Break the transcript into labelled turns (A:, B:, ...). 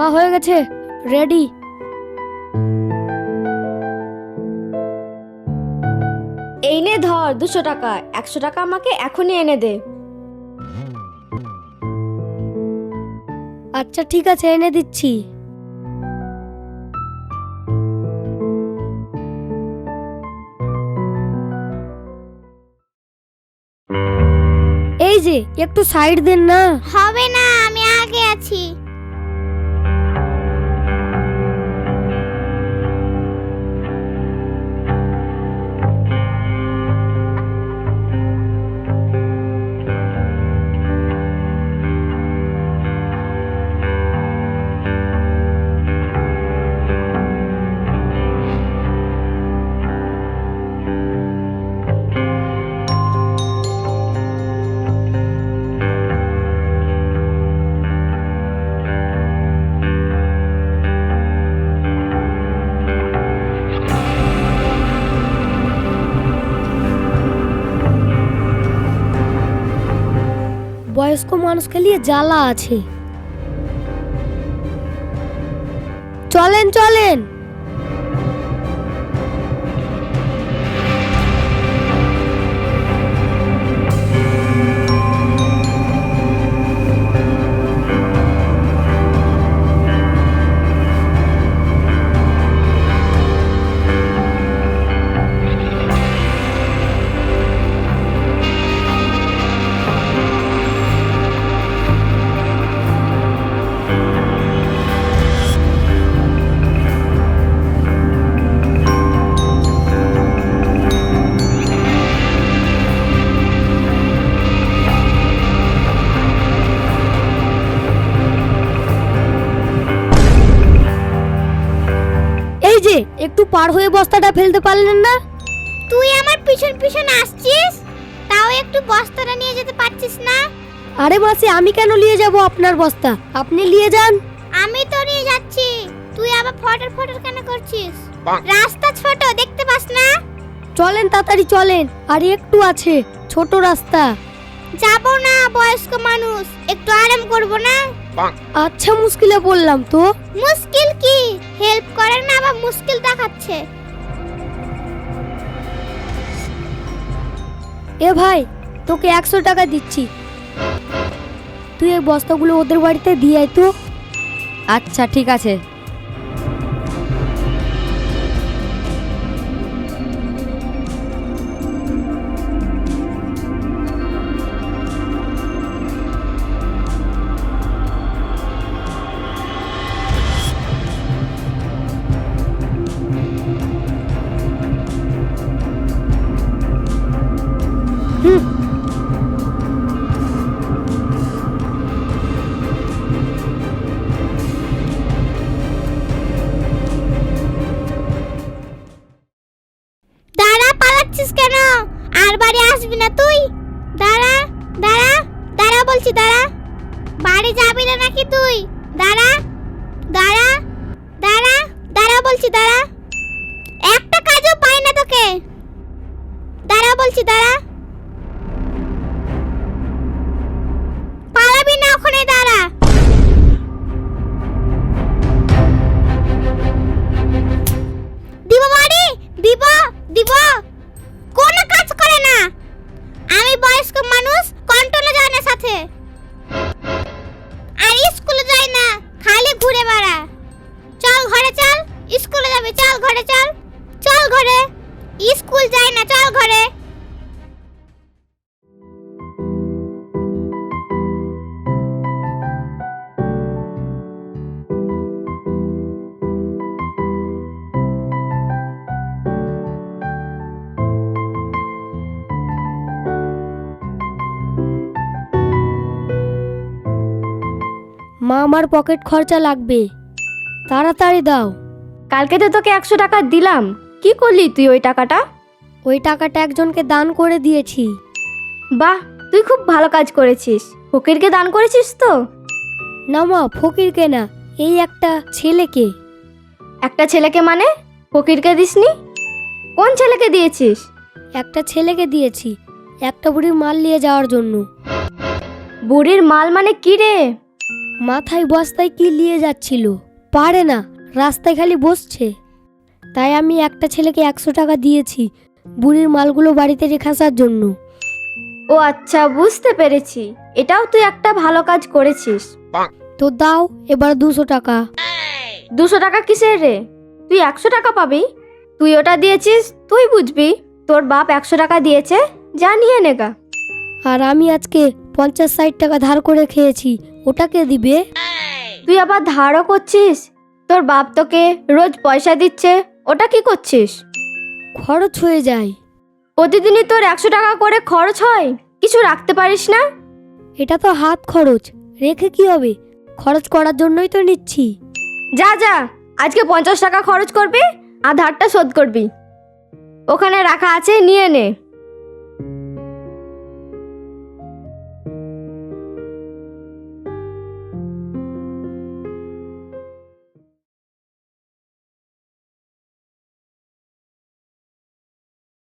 A: মা হয়ে গেছে, রেডি।
B: এই নে ধর 200 টাকা। 100 টাকা আমাকে এখনই এনে দে।
A: আচ্ছা ঠিক আছে, এনে দিচ্ছি। এই যে একটু সাইড দেন না।
C: হবে না, আমি আগে আছি।
A: বয়স্ক মানুষকে নিয়ে জ্বালা আছে। চলেন চলেন। এই যে একটু পার হয়ে বস্তাটা ফেলতে পারলেন না?
C: তুই আমার পিছন পিছন আসছিস, তাও একটু বস্তাটা নিয়ে যেতে পারছিস না?
A: আরে মাসি, আমি কেন নিয়ে যাব আপনার বস্তা? আপনি নিয়ে যান।
C: আমি তো নিয়ে যাচ্ছি, তুই আবার ফটর ফটর কেন করছিস? রাস্তা ছোট, দেখতে পাস না?
A: চলেন তাড়াতাড়ি চলেন, আর একটু আছে, ছোট রাস্তা।
C: যাব না, বয়স্ক মানুষ, একটু আরাম করব না?
A: আচ্ছা মুশকিলে পড়লাম তো।
C: মুশকিল কি? হেল্প করে না, আবার মুশকিল দেখাচ্ছে।
A: এ ভাই, তোকে 100 টাকা দিচ্ছি, তুই এই বস্তাগুলো ওদের বাড়িতে দিয়ে আয় তো।
B: আচ্ছা ঠিক আছে।
C: দাঁড়া, পালাচ্ছিস কেন? আর বাড়ি আসবি না তুই? দাঁড়া দাঁড়া দাঁড়া বলছি, দাঁড়া। বাড়ি যাবি না নাকি তুই? দাঁড়া দাঁড়া দাঁড়া দাঁড়া বলছি, দাঁড়া। একটা কাজও পাই না তোকে। দাঁড়া বলছি, দাঁড়া। পালাবি না, ওখানে দাঁড়া। দিব বাড়ি, দিব দিব, কোনো কাজ করে না। আমি বয়স্ক মানুষ, কন্ট্রোলে যায় না সাথে, আর স্কুলে যায় না, খালি ঘুরে বেড়া। চল ঘরে চল, স্কুলে যাবে, চল ঘরে চল, চল ঘরে। স্কুল যায় না, চল ঘরে।
A: মা, আমার পকেট খরচা লাগবে, তাড়াতাড়ি দাও।
B: কালকে তো তোকে 100 টাকা দিলাম, কি করলি তুই ওই টাকাটা?
A: ওই টাকাটা একজনকে দান করে দিয়েছি।
B: বাহ, তুই খুব ভালো কাজ করেছিস। ফকিরকে দান করেছিস তো?
A: না মা, ফকিরকে না, এই একটা ছেলেকে।
B: একটা ছেলেকে মানে? ফকিরকে দিসনি? কোন ছেলেকে দিয়েছিস?
A: একটা ছেলেকে দিয়েছি, একটা বুড়ির মাল নিয়ে যাওয়ার জন্য।
B: বুড়ির মাল মানে কি রে?
A: মাথায় বস্তায় কি নিয়ে যাচ্ছিল, পারে না, রাস্তায় খালি বসছে। তাই আমি একটা ছেলেকে 100 টাকা দিয়েছি বুড়ির মালগুলো বাড়িতে রেখে আসার জন্য।
B: ও আচ্ছা, বুঝতে পেরেছি। এটাও তুই একটা ভালো কাজ করেছিস।
A: তো দাও এবার 200 টাকা।
B: 200 টাকা কিসের রে? তুই 100 টাকা পাবি। তুই ওটা দিয়েছিস, তুই বুঝবি। তোর বাপ 100 টাকা দিয়েছে, যা নিয়ে নেগা।
A: আর আমি আজকে 50-60 টাকা ধার করে খেয়েছি, ওটা কে দিবে?
B: তুই আবার ধারও করছিস? তোর বাপ তোকে রোজ পয়সা দিচ্ছে, ওটা কি করছিস?
A: খরচ হয়ে যায়।
B: প্রতিদিনই তোর 100 টাকা করে খরচ হয়, কিছু রাখতে পারিস না?
A: এটা তো হাত খরচ, রেখে কি হবে? খরচ করার জন্যই তো নিচ্ছি।
B: যা যা, আজকে 50 টাকা খরচ করবি আর ধারটা শোধ করবি। ওখানে রাখা আছে, নিয়ে নে।